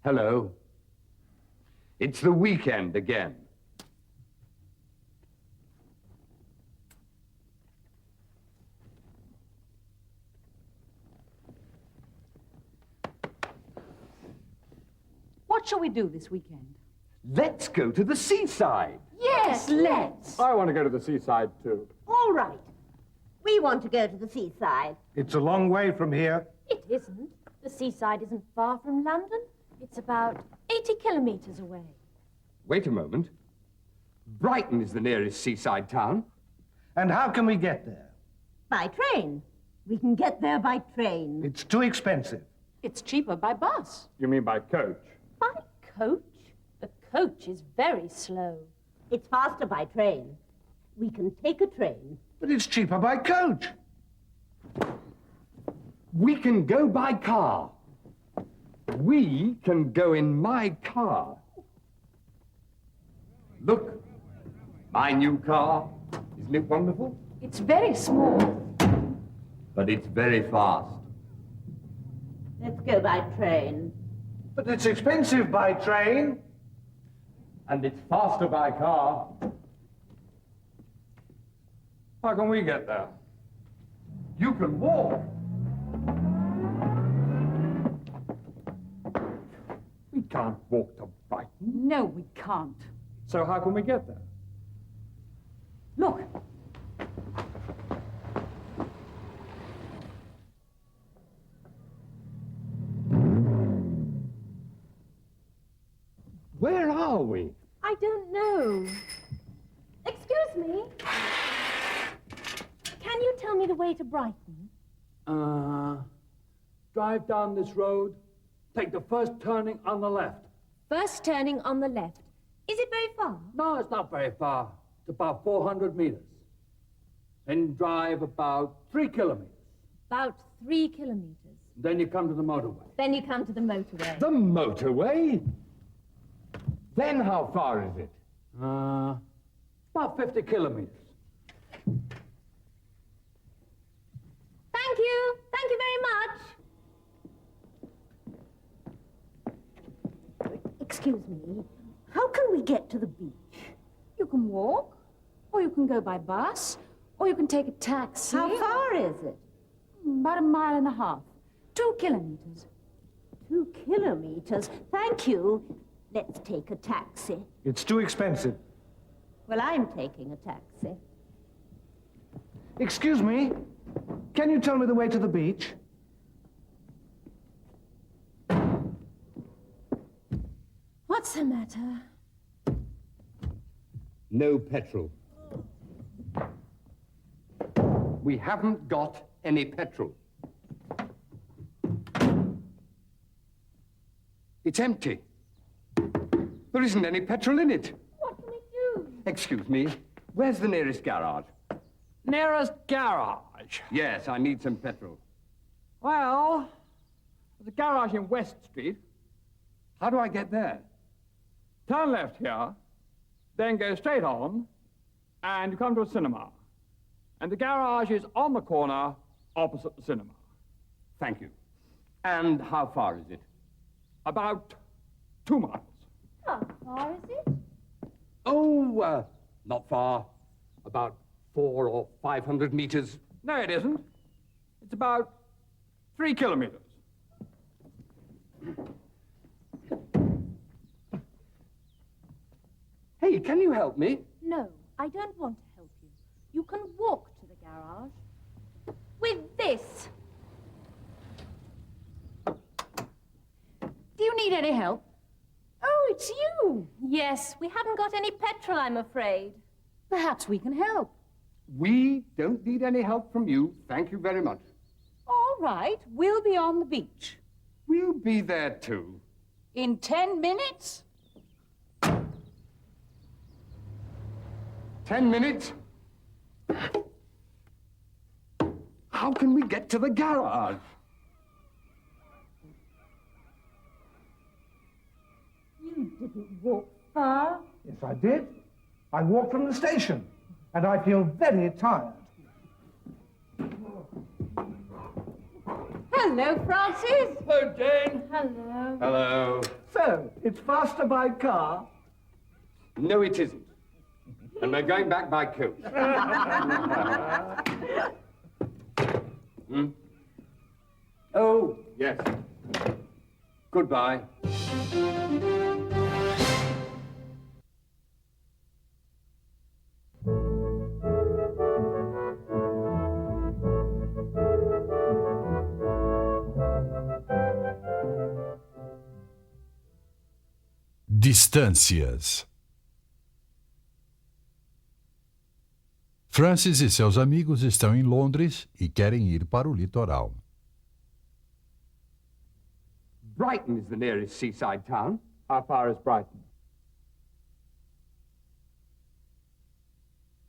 Hello. It's the weekend again. What shall we do this weekend? Let's go to the seaside. Yes, let's. I want to go to the seaside, too. All right. We want to go to the seaside. It's a long way from here. It isn't. The seaside isn't far from London. It's about 80 kilometres away. Wait a moment. Brighton is the nearest seaside town. And how can we get there? By train. We can get there by train. It's too expensive. It's cheaper by bus. You mean by coach? By coach? The coach is very slow. It's faster by train. We can take a train. But it's cheaper by coach. We can go by car. We can go in my car. Look, my new car. Isn't it wonderful? It's very small. But it's very fast. Let's go by train. But it's expensive by train. And it's faster by car. How can we get there? You can walk. We can't walk to Brighton. No, we can't. So how can we get there? Look. Where are we? I don't know. Excuse me. Can you tell me the way to Brighton? Drive down this road, take the first turning on the left. First turning on the left. Is it very far? No, it's not very far. It's about 400 meters. Then drive about 3 kilometers. About 3 kilometres. Then you come to the motorway. Then you come to the motorway. The motorway? Then how far is it? About 50 kilometers. Thank you. Thank you very much. Excuse me. How can we get to the beach? You can walk, or you can go by bus, or you can take a taxi. How far is it? About 1.5 miles. 2 kilometres. 2 kilometers. Thank you. Let's take a taxi. It's too expensive. Well, I'm taking a taxi. Excuse me. Can you tell me the way to the beach? What's the matter? No petrol. We haven't got any petrol. It's empty. There isn't any petrol in it. What can we do? Excuse me, where's the nearest garage? Nearest garage? Yes, I need some petrol. Well, there's a garage in West Street. How do I get there? Turn left here, then go straight on, and you come to a cinema. And the garage is on the corner opposite the cinema. Thank you. And how far is it? About 2 miles. How far is it? Oh, not far. About 400 or 500 meters. No, it isn't. It's about 3 kilometers. Hey, can you help me? No, I don't want to help you. You can walk to the garage. With this. Do you need any help? Oh, it's you. Yes, we haven't got any petrol, I'm afraid. Perhaps we can help. We don't need any help from you. Thank you very much. All right, we'll be on the beach. We'll be there too. In 10 minutes? 10 minutes? How can we get to the garage? You didn't walk far. Yes, I did. I walked from the station, and I feel very tired. Hello, Francis. Hello, Jane. Hello. Hello. So, it's faster by car? No, it isn't. And we're going back by coach. Hmm? Oh, yes. Goodbye. Distâncias. Francis e seus amigos estão em Londres e querem ir para o litoral. Brighton is the nearest seaside town. How far is Brighton?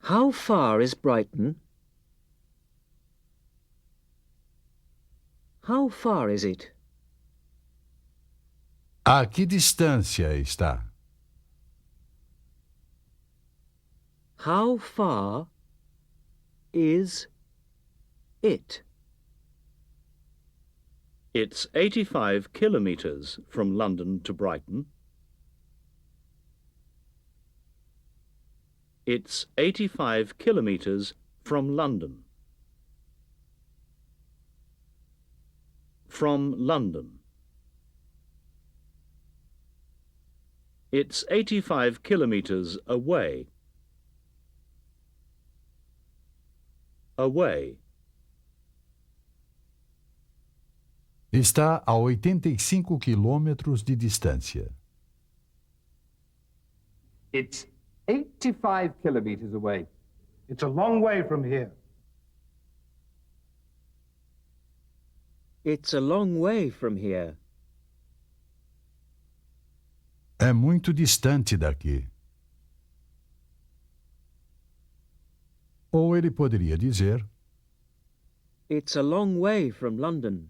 How far is Brighton? How far is it? A que distância está? How far is it? It's 85 kilometres from London to Brighton. It's 85 kilometres from London. From London. It's 85 kilometres away. Away. Está a 85 quilômetros de distância. It's 85 kilometers away. It's a long way from here. It's a long way from here. É muito distante daqui. Ou ele poderia dizer: It's a long way from London.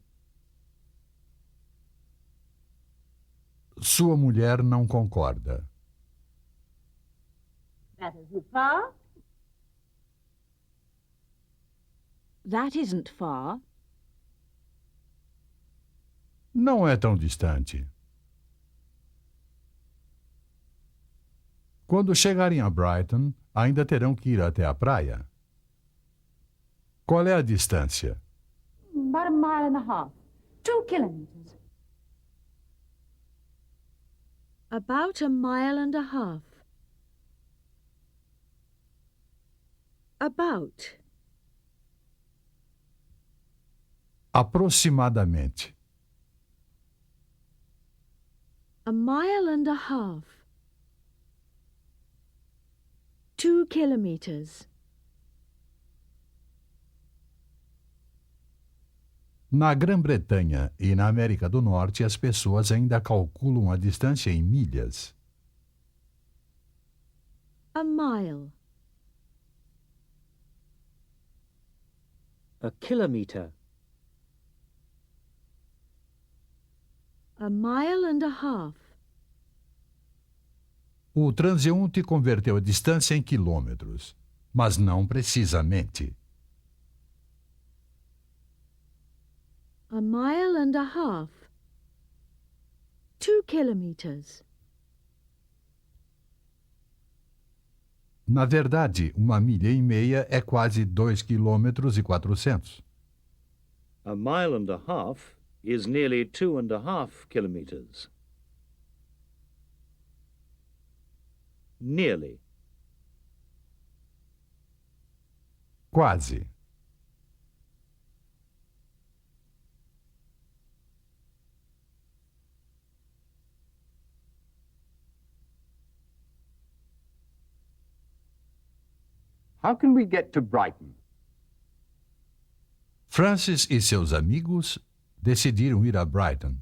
sua mulher não concorda. That isn't far. That isn't far. Não é tão distante. Quando chegarem a Brighton, ainda terão que ir até a praia. Qual é a distância? About a mile and a half. 2 kilometers. About a mile and a half. About. Aproximadamente. A mile and a half. 2 kilometers. Na Grã-Bretanha e na América do Norte, as pessoas ainda calculam a distância em milhas. A mile. A kilometre. A mile and a half. O transeunte converteu a distância em quilômetros, mas não precisamente. A mile and a half. 2 kilometers. Na verdade, 1,5 milha é quase 2,4 km. A mile and a half is nearly 2.5 kilometres. Nearly. Quase. How can we get to Brighton? Francis e seus amigos decidiram ir a Brighton.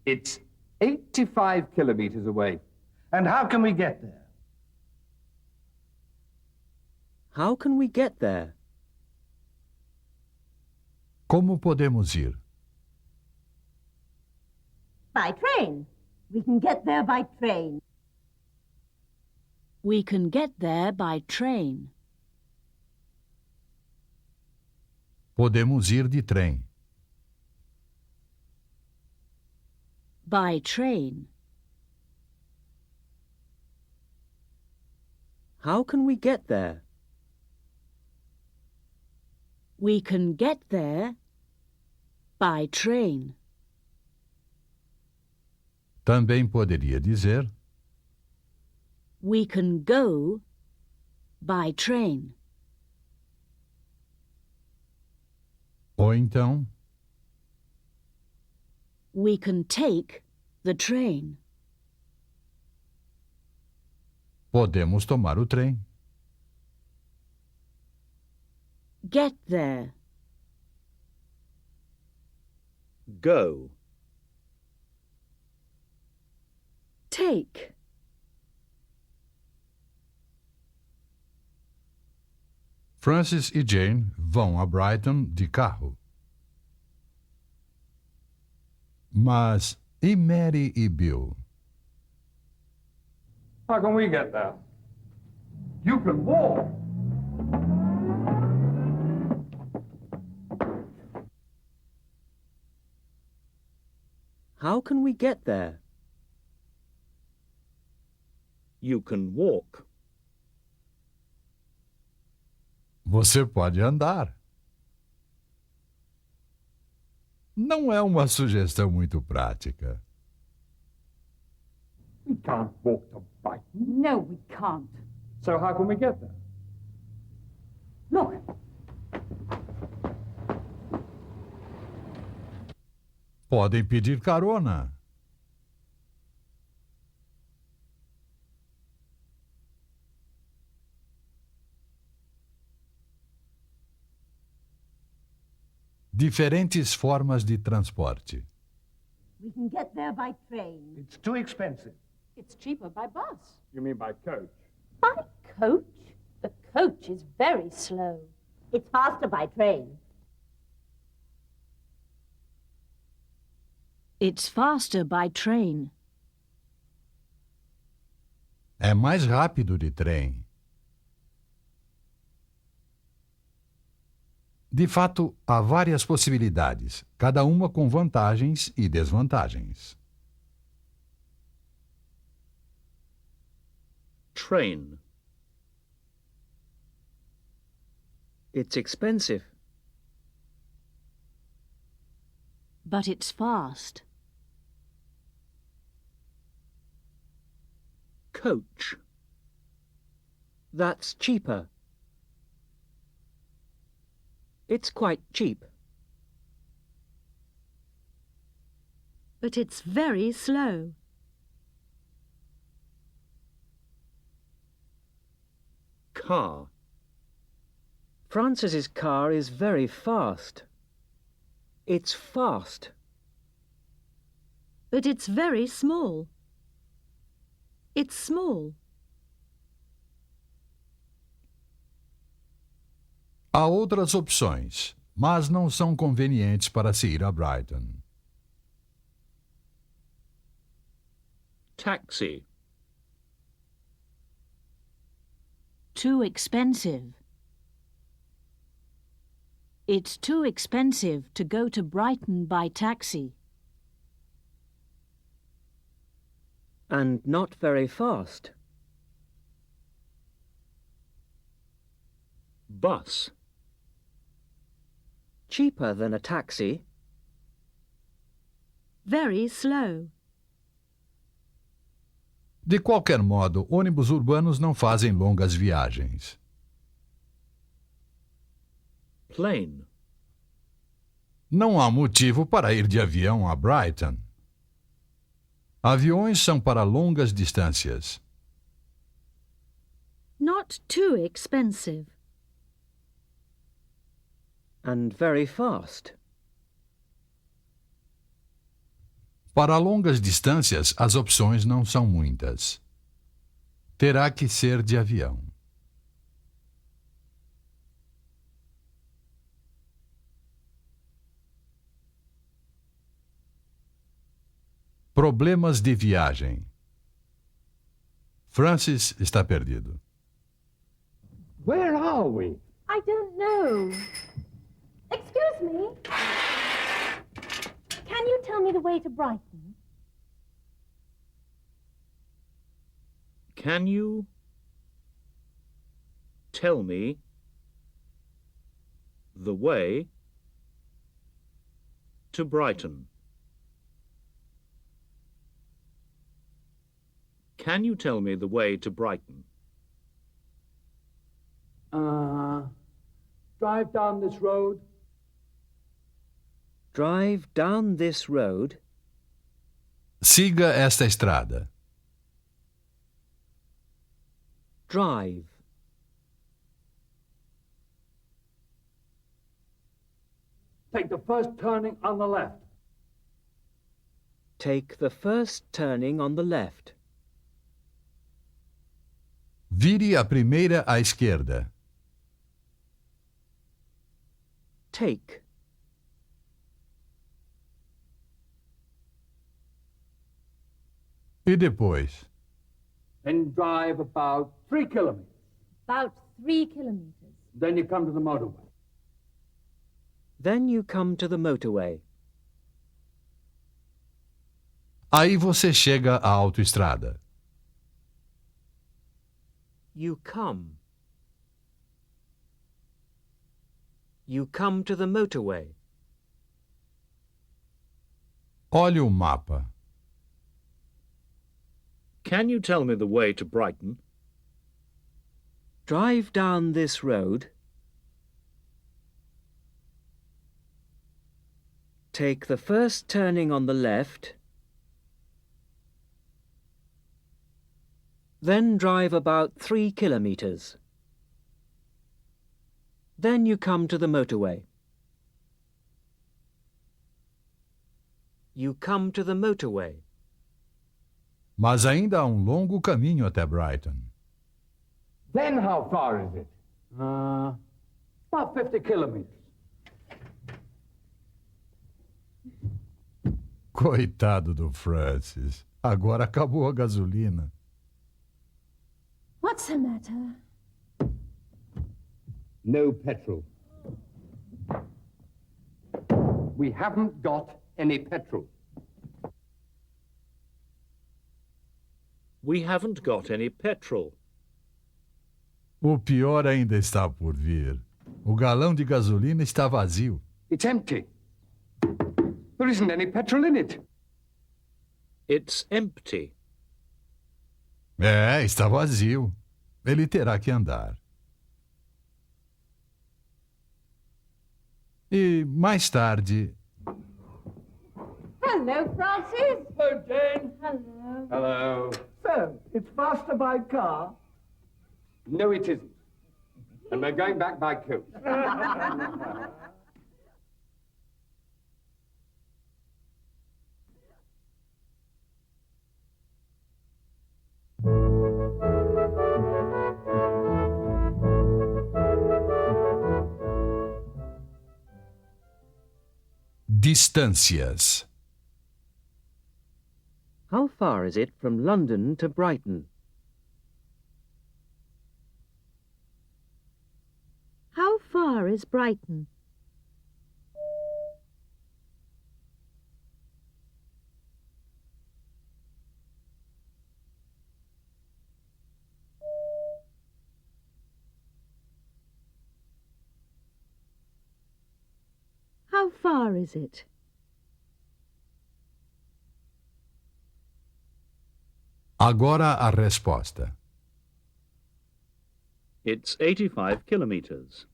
It's 85 kilometers away. And how can we get there? How can we get there? Como podemos ir? By train. We can get there by train. We can get there by train. Podemos ir de trem. By train. How can we get there? We can get there by train. Também poderia dizer: We can go by train. ou então, We can take the train. podemos tomar o trem. Get there. Go. Take. Francis e Jane vão a Brighton de carro. Mas e Mary e Bill? How can we get there? You can walk. How can we get there? You can walk. Você pode andar. Não é uma sugestão muito prática. We can't walk to Brighton. No, we can't. So how can we get there? Look, Podem pedir carona. Diferentes formas de transporte. We can get there by train. It's too expensive. it's cheaper by bus. You mean by coach? By coach? The coach is very slow. It's faster by train. It's faster by train. É mais rápido de trem. De fato, há várias possibilidades, cada uma com vantagens e desvantagens. Train. It's expensive. But it's fast. Coach. That's cheaper. It's quite cheap. But it's very slow. Car. Francis's car is very fast. It's fast. But it's very small. It's small. Há outras opções, mas não são convenientes para se ir a Brighton. Taxi. Too expensive. It's too expensive to go to Brighton by taxi. And not very fast. Bus. Cheaper than a taxi. Very slow. De qualquer modo, ônibus urbanos não fazem longas viagens. Plane. Não há motivo para ir de avião a Brighton. Aviões são para longas distâncias. Not too expensive. And very fast. Para longas distâncias, as opções não são muitas. Terá que ser de avião. Problemas de viagem. Francis está perdido. Where are we? I don't know. Excuse me. Can you tell me the way to Brighton? Can you tell me the way to Brighton? Can you tell me the way to Brighton? Drive down this road. Drive down this road. Siga esta estrada. Drive. Take the first turning on the left. Take the first turning on the left. Vire a primeira à esquerda. Take. E depois? Then drive about 3 kilometers. About 3 kilometers. Then you come to the motorway. Then you come to the motorway. Aí você chega à autoestrada. You come. You come to the motorway. Olhe o mapa. Can you tell me the way to Brighton? Drive down this road. Take the first turning on the left. Then drive about 3 kilometers. Then you come to the motorway. You come to the motorway. Mas ainda há longo caminho até Brighton. Then how far is it? About 50 kilometers. Coitado do Francis. Agora acabou a gasolina. What's the matter? No petrol. We haven't got any petrol. We haven't got any petrol. O pior ainda está por vir. O galão de gasolina está vazio. It's empty. There isn't any petrol in it. It's empty. É, está vazio. Ele terá que andar. E mais tarde... Hello, Francis. Hello, Jane. Hello. Hello. So, it's faster by car? No, it isn't. And we're going back by coach. Distâncias. How far is it from London to Brighton? How far is Brighton? How far is it? Agora a resposta. It's 85 kilometers.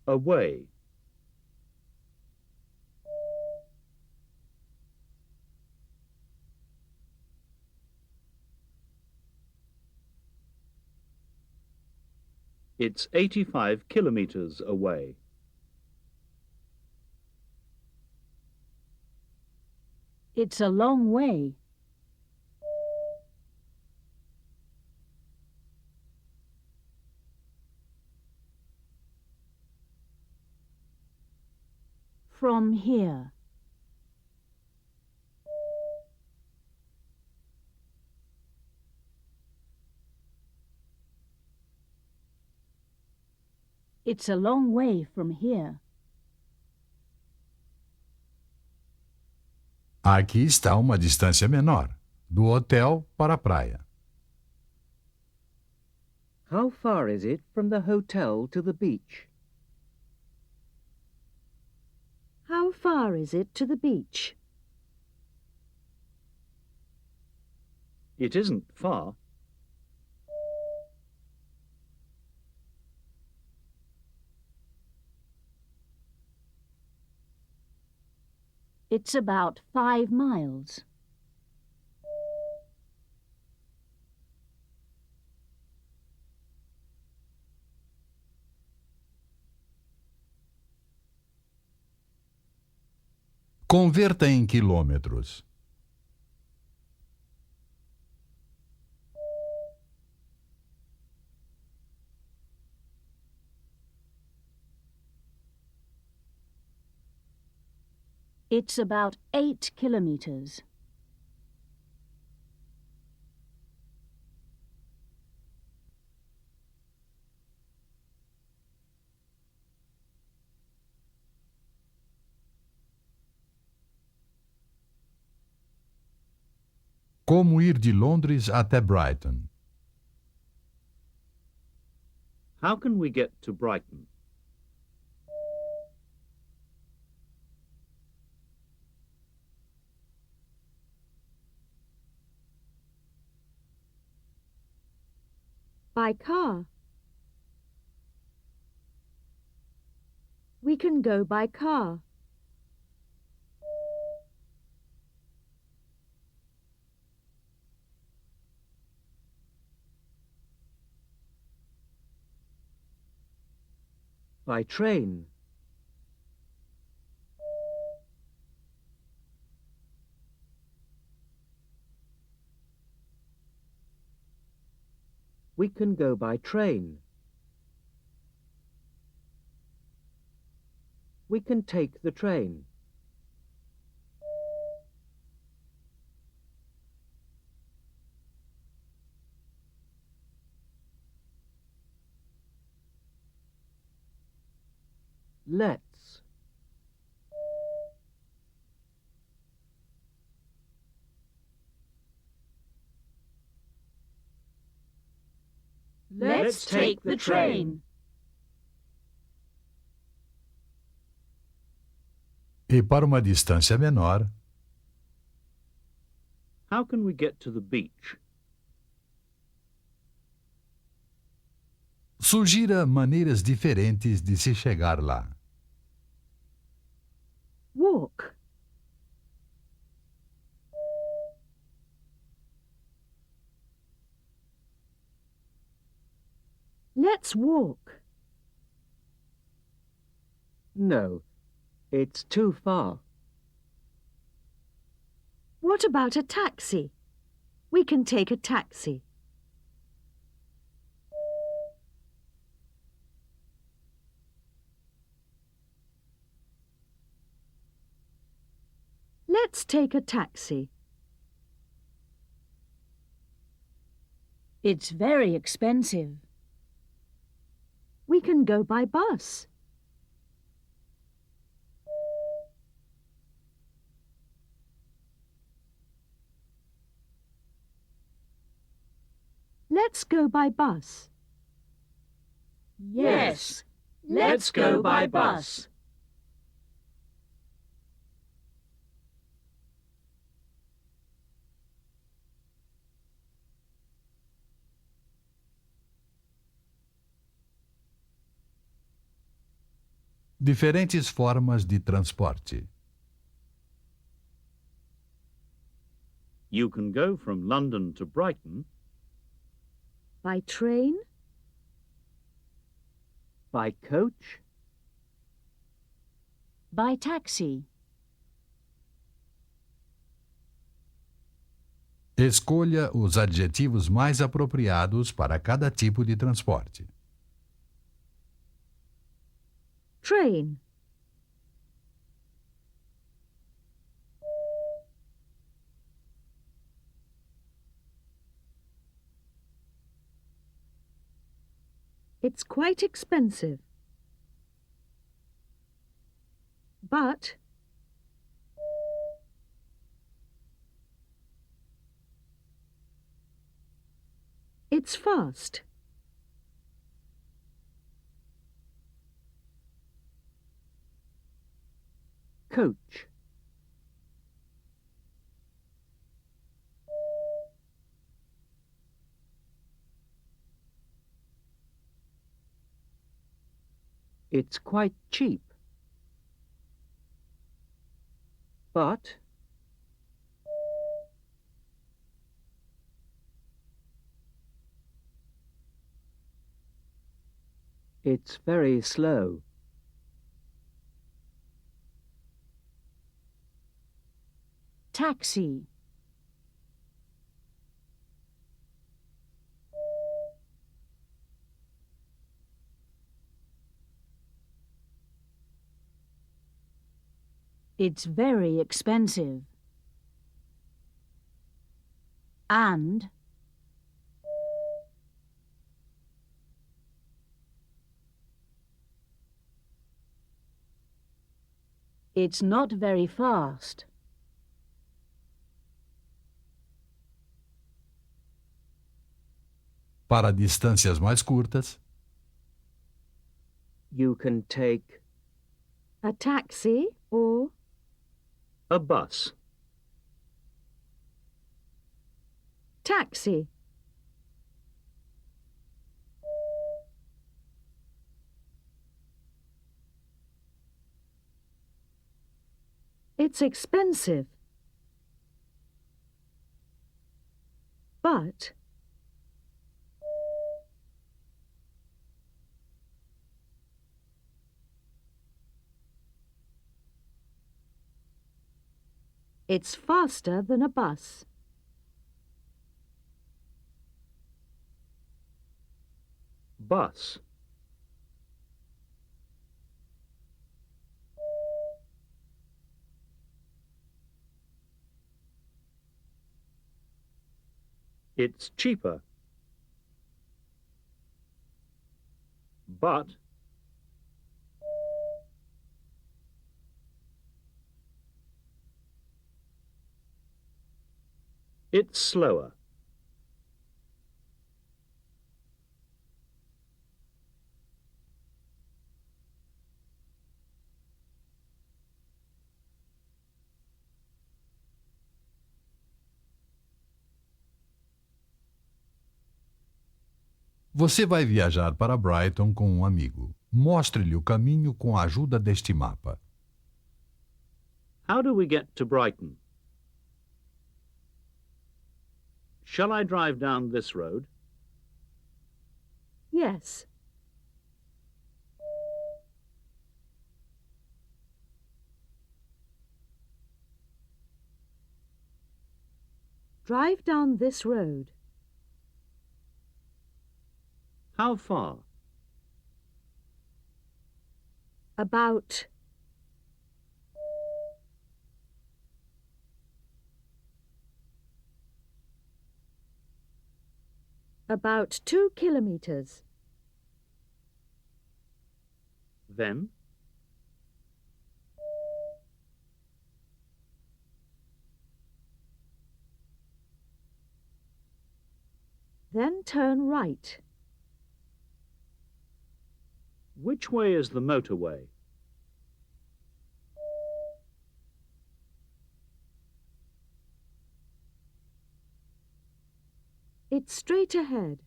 Away. It's 85 kilometers away. It's a long way. From here. It's a long way from here. Aqui está uma distância menor, do hotel para a praia. How far is it from the hotel to the beach? How far is it to the beach? It isn't far. It's about 5 miles. Converta em quilômetros. It's about 8 kilometers. Como ir de Londres até Brighton? How can we get to Brighton? By car. We can go by car. By train. We can go by train. We can take the train. Let's. Let's take the train. E para uma distância menor, How can we get to the beach? sugira maneiras diferentes de se chegar lá. Walk. Let's walk. No, it's too far. What about a taxi? We can take a taxi. Let's take a taxi. It's very expensive. We can go by bus. Let's go by bus. Yes, let's go by bus. Diferentes formas de transporte. You can go from London to Brighton By train, By coach. by taxi. Escolha os adjetivos mais apropriados para cada tipo de transporte. Train. It's quite expensive. But it's fast. Coach. It's quite cheap. But it's very slow. Taxi. It's very expensive. And it's not very fast. Para distâncias mais curtas, You can take A taxi or A bus. taxi. It's expensive. But it's faster than a bus. Bus. It's cheaper. But it's slower. você vai viajar para Brighton com um amigo. Mostre-lhe o caminho com a ajuda deste mapa. How do we get to Brighton? Shall I drive down this road? Yes. Drive down this road. How far? About about 2 kilometers. Then? Then turn right. Which way is the motorway? It's straight ahead.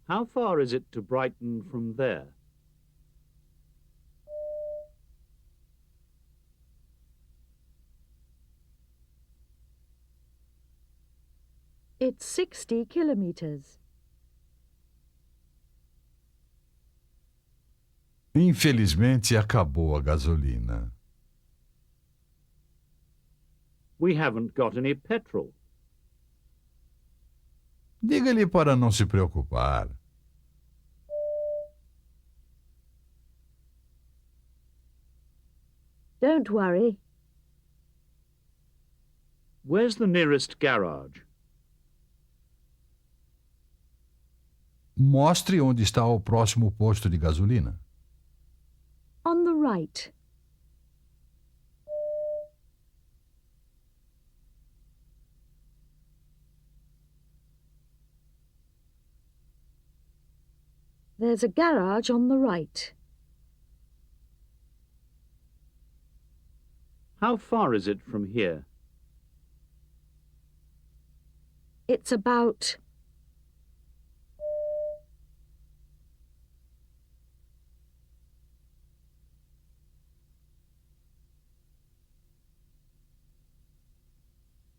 How far is it to Brighton from there? It's 60 kilometers. Infelizmente, acabou a gasolina. We haven't got any petrol. Diga-lhe para não se preocupar. Don't worry. Where's the nearest garage? Mostre onde está o próximo posto de gasolina. right. There's a garage on the right. How far is it from here? It's about...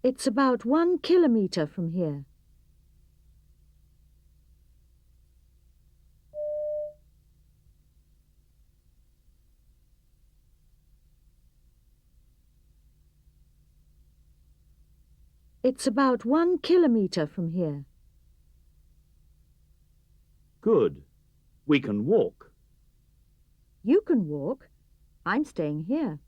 It's about 1 kilometre from here. It's about 1 kilometre from here. Good. We can walk. You can walk. I'm staying here.